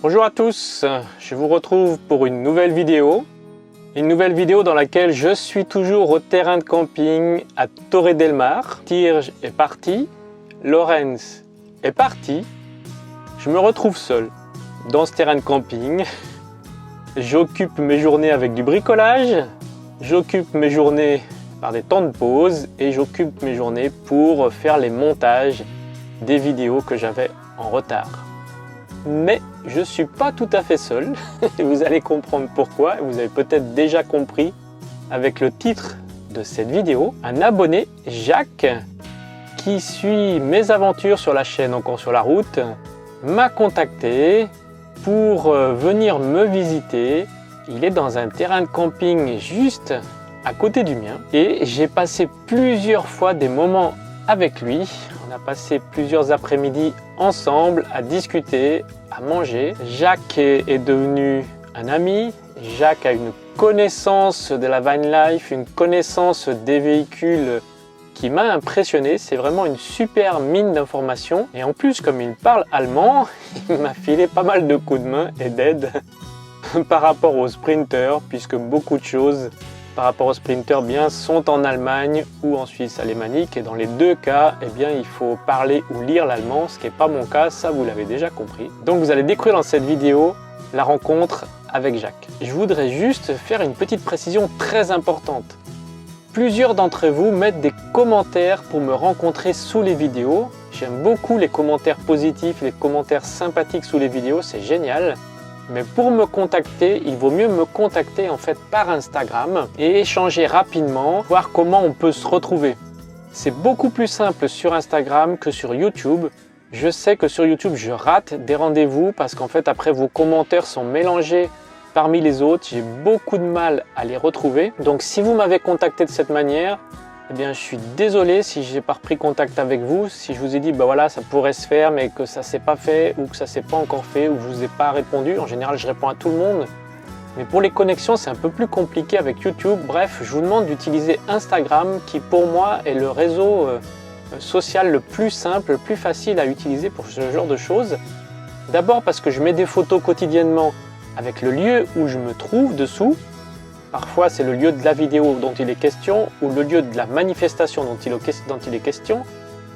Bonjour à tous, je vous retrouve pour une nouvelle vidéo. Une nouvelle vidéo dans laquelle je suis toujours au terrain de camping à Torre del Mar. Tirge est parti, Lorenz est parti. Je me retrouve seul dans ce terrain de camping. J'occupe mes journées avec du bricolage, j'occupe mes journées par des temps de pause et j'occupe mes journées pour faire les montages des vidéos que j'avais en retard. Mais je ne suis pas tout à fait seul, et vous allez comprendre pourquoi, vous avez peut-être déjà compris avec le titre de cette vidéo. Un abonné, Jacques, qui suit mes aventures sur la chaîne Encore sur la route, m'a contacté pour venir me visiter. Il est dans un terrain de camping juste à côté du mien et j'ai passé plusieurs fois des moments avec lui. On a passé plusieurs après-midi ensemble à discuter, à manger. Jacques est devenu un ami. Jacques a une connaissance de la van life, une connaissance des véhicules qui m'a impressionné. C'est vraiment une super mine d'informations. Et en plus, comme il parle allemand, il m'a filé pas mal de coups de main et d'aide par rapport au Sprinter, puisque beaucoup de choses par rapport au Sprinter sont en Allemagne ou en Suisse alémanique, et dans les deux cas, il faut parler ou lire l'allemand, ce qui n'est pas mon cas, ça vous l'avez déjà compris. Donc vous allez découvrir dans cette vidéo la rencontre avec Jacques. Je voudrais juste faire une petite précision très importante. Plusieurs d'entre vous mettent des commentaires pour me rencontrer sous les vidéos. J'aime beaucoup les commentaires positifs, les commentaires sympathiques sous les vidéos, c'est génial. Mais pour me contacter, il vaut mieux me contacter en fait par Instagram et échanger rapidement, voir comment on peut se retrouver. C'est beaucoup plus simple sur Instagram que sur YouTube. Je sais que sur YouTube, je rate des rendez-vous parce qu'en fait après vos commentaires sont mélangés parmi les autres. J'ai beaucoup de mal à les retrouver. Donc si vous m'avez contacté de cette manière, je suis désolé si je n'ai pas repris contact avec vous, si je vous ai dit voilà ça pourrait se faire mais que ça ne s'est pas fait ou que ça ne s'est pas encore fait ou que je ne vous ai pas répondu. En général je réponds à tout le monde, mais pour les connexions c'est un peu plus compliqué avec YouTube. Bref, je vous demande d'utiliser Instagram qui pour moi est le réseau social le plus simple, le plus facile à utiliser pour ce genre de choses. D'abord parce que je mets des photos quotidiennement avec le lieu où je me trouve dessous. Parfois, c'est le lieu de la vidéo dont il est question ou le lieu de la manifestation dont il est question.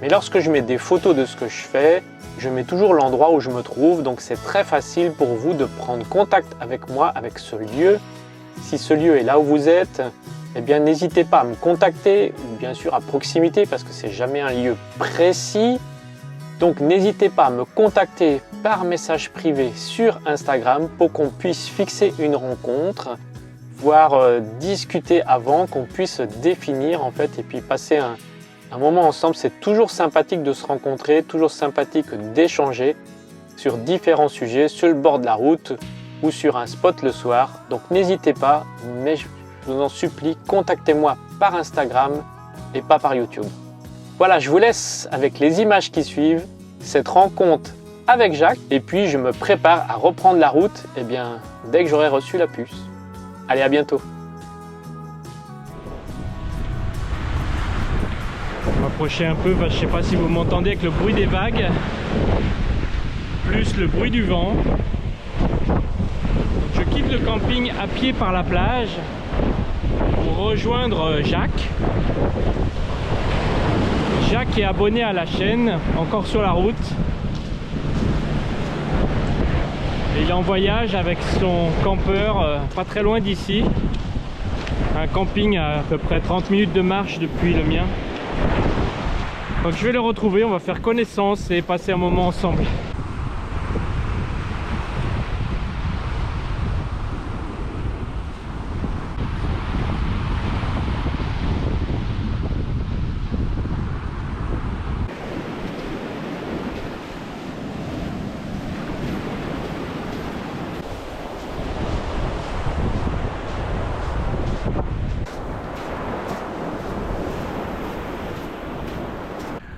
Mais lorsque je mets des photos de ce que je fais, je mets toujours l'endroit où je me trouve. Donc, c'est très facile pour vous de prendre contact avec moi, avec ce lieu. Si ce lieu est là où vous êtes, n'hésitez pas à me contacter, bien sûr à proximité parce que c'est jamais un lieu précis. Donc, n'hésitez pas à me contacter par message privé sur Instagram pour qu'on puisse fixer une rencontre, voire discuter avant, qu'on puisse définir en fait et puis passer un moment ensemble. C'est toujours sympathique de se rencontrer, toujours sympathique d'échanger sur différents sujets, sur le bord de la route ou sur un spot le soir. Donc n'hésitez pas, mais je vous en supplie, contactez-moi par Instagram et pas par YouTube. Voilà, je vous laisse avec les images qui suivent, cette rencontre avec Jacques, et puis je me prépare à reprendre la route dès que j'aurai reçu la puce. Allez, à bientôt. Je vais m'approcher un peu, je ne sais pas si vous m'entendez avec le bruit des vagues, plus le bruit du vent. Je quitte le camping à pied par la plage pour rejoindre Jacques. Jacques est abonné à la chaîne Encore sur la route. Et il est en voyage avec son campeur pas très loin d'ici. Un camping à peu près 30 minutes de marche depuis le mien. Donc je vais le retrouver, on va faire connaissance et passer un moment ensemble.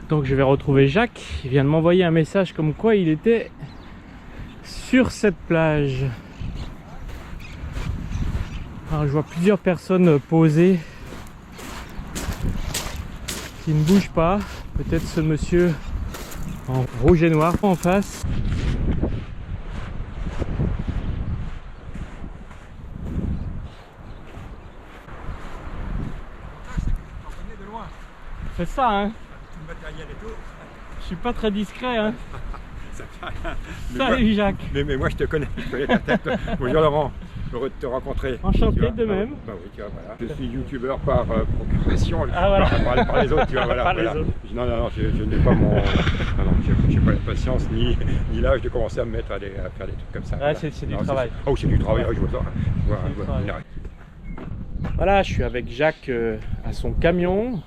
Donc je vais retrouver Jacques, il vient de m'envoyer un message comme quoi il était sur cette plage. Alors je vois plusieurs personnes posées qui ne bougent pas. Peut-être ce monsieur en rouge et noir en face. C'est ça, hein. Tout le matériel et tout. Je suis pas très discret, hein. Ça fait rien. Salut Jacques. Mais moi je te connais, je connais ta tête. Bonjour Laurent, heureux de te rencontrer. Enchanté Tu vois, de même. Bah oui, tu vois, voilà. Je suis youtubeur par procuration, Ah, voilà. par les autres, tu vois, voilà. Par les voilà. autres. Non, je n'ai pas mon... Non, j'ai pas la patience ni l'âge de commencer à me mettre à faire des trucs comme ça. Ouais, c'est du travail. Oh, c'est du travail, ouais, je vois ça. Du travail. Voilà, je suis avec Jacques à son camion,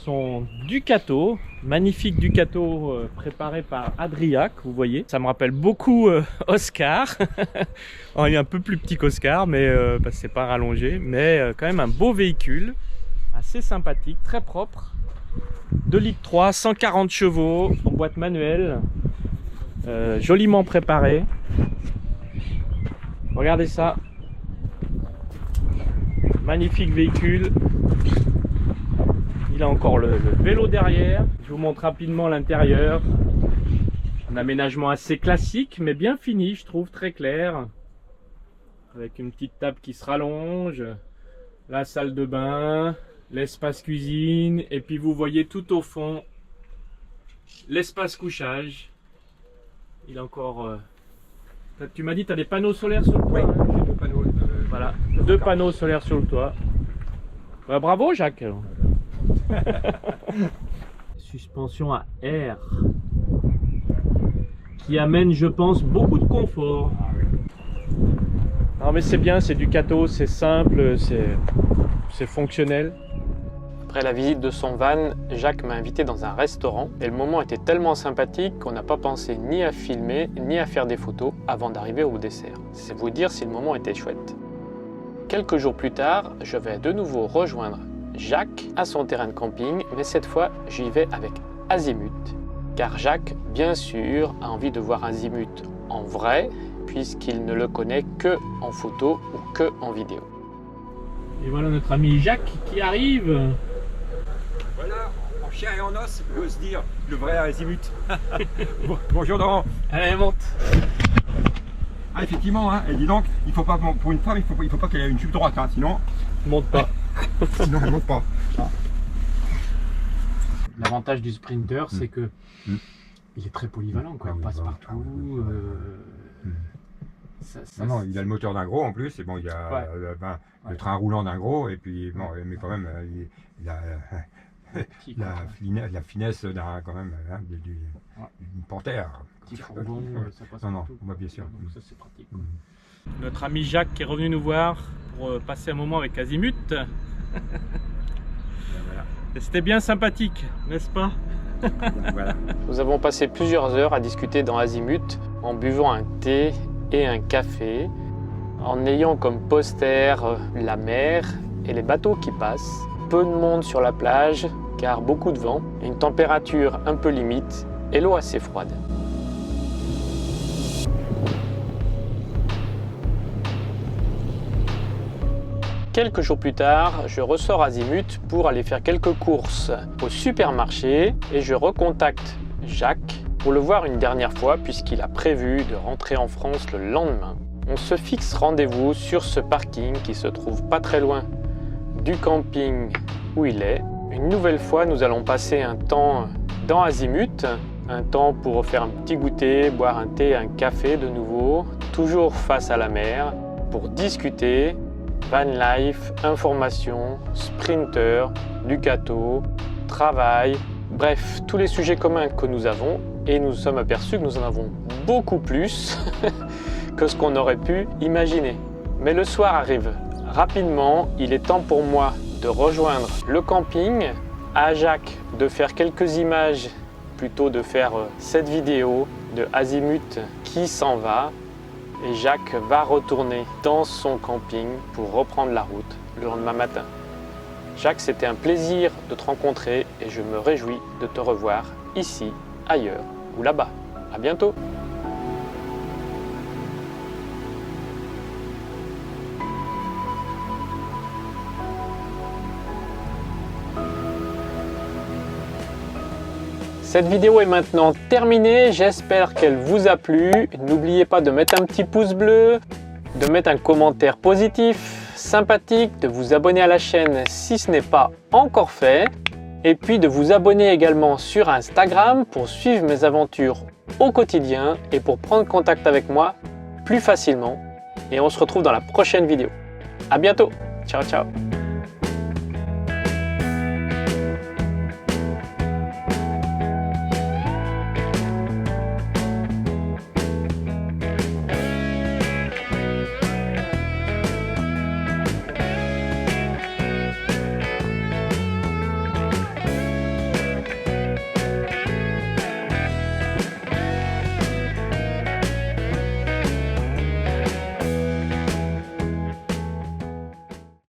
son Ducato, magnifique Ducato préparé par Adriac, vous voyez. Ça me rappelle beaucoup Oscar. Oh, il est un peu plus petit qu'Oscar, mais parce que c'est pas rallongé, mais quand même un beau véhicule, assez sympathique, très propre. 2,3 litres, 140 chevaux en boîte manuelle, joliment préparé. Regardez ça. Magnifique véhicule. Il a encore le vélo derrière. Je vous montre rapidement l'intérieur. Un aménagement assez classique, mais bien fini, je trouve, très clair. Avec une petite table qui se rallonge. La salle de bain, l'espace cuisine. Et puis vous voyez tout au fond l'espace couchage. Il a encore... Tu m'as dit, tu as des panneaux solaires sur le toit. Oui, Hein, j'ai deux panneaux. voilà, 2 panneaux solaires sur le toit. Bah, bravo Jacques. Suspension à air qui amène, je pense, beaucoup de confort. Non mais c'est bien, c'est Ducato, c'est simple, c'est fonctionnel. Après la visite de son van, Jacques m'a invité dans un restaurant et le moment était tellement sympathique qu'on n'a pas pensé ni à filmer ni à faire des photos avant d'arriver au dessert. C'est vous dire si le moment était chouette. Quelques jours plus tard, je vais de nouveau rejoindre Jacques à son terrain de camping, mais cette fois j'y vais avec Azimut. Car Jacques, bien sûr, a envie de voir Azimut en vrai, puisqu'il ne le connaît que en photo ou que en vidéo. Et voilà notre ami Jacques qui arrive. Voilà, en chair et en os, j'ose dire, le vrai Azimut. Bonjour Laurent. Allez, monte. Ah effectivement, hein, et dis donc, il faut pas, pour une femme, il faut pas qu'elle ait une jupe droite, hein, sinon Monte pas. sinon elle monte pas. Ah. L'avantage du Sprinter, c'est que il est très polyvalent, quoi. Ah Il oui, passe bah, partout. Non, il a le moteur d'un gros en plus, et bon, il a Ouais. le train roulant d'un gros, et puis bon, mais quand même, il a petit, la finesse d'un quand même d'une panthère. petit fourgon, ça passe Non, partout. bah, bien sûr. Donc ça c'est pratique. Notre ami Jacques qui est revenu nous voir pour passer un moment avec Azimut. Voilà. Et c'était bien sympathique, n'est-ce pas? Voilà. Nous avons passé plusieurs heures à discuter dans Azimut en buvant un thé et un café, en ayant comme poster la mer et les bateaux qui passent, peu de monde sur la plage car beaucoup de vent, une température un peu limite et l'eau assez froide. Quelques jours plus tard, je ressors Azimut pour aller faire quelques courses au supermarché et je recontacte Jacques pour le voir une dernière fois puisqu'il a prévu de rentrer en France le lendemain. On se fixe rendez-vous sur ce parking qui se trouve pas très loin du camping où il est. Une nouvelle fois, nous allons passer un temps dans Azimut, un temps pour faire un petit goûter, boire un thé, un café de nouveau, toujours face à la mer, pour discuter van life, information, sprinter, Ducato, travail, bref, tous les sujets communs que nous avons et nous sommes aperçus que nous en avons beaucoup plus que ce qu'on aurait pu imaginer. Mais le soir arrive rapidement, il est temps pour moi de rejoindre le camping, à Jacques de faire quelques images, plutôt de faire cette vidéo de Azimut qui s'en va. Et Jacques va retourner dans son camping pour reprendre la route le lendemain matin. Jacques, c'était un plaisir de te rencontrer et je me réjouis de te revoir ici, ailleurs ou là-bas. À bientôt! Cette vidéo est maintenant terminée, j'espère qu'elle vous a plu. N'oubliez pas de mettre un petit pouce bleu, de mettre un commentaire positif, sympathique, de vous abonner à la chaîne si ce n'est pas encore fait. Et puis de vous abonner également sur Instagram pour suivre mes aventures au quotidien et pour prendre contact avec moi plus facilement. Et on se retrouve dans la prochaine vidéo. À bientôt. Ciao, ciao.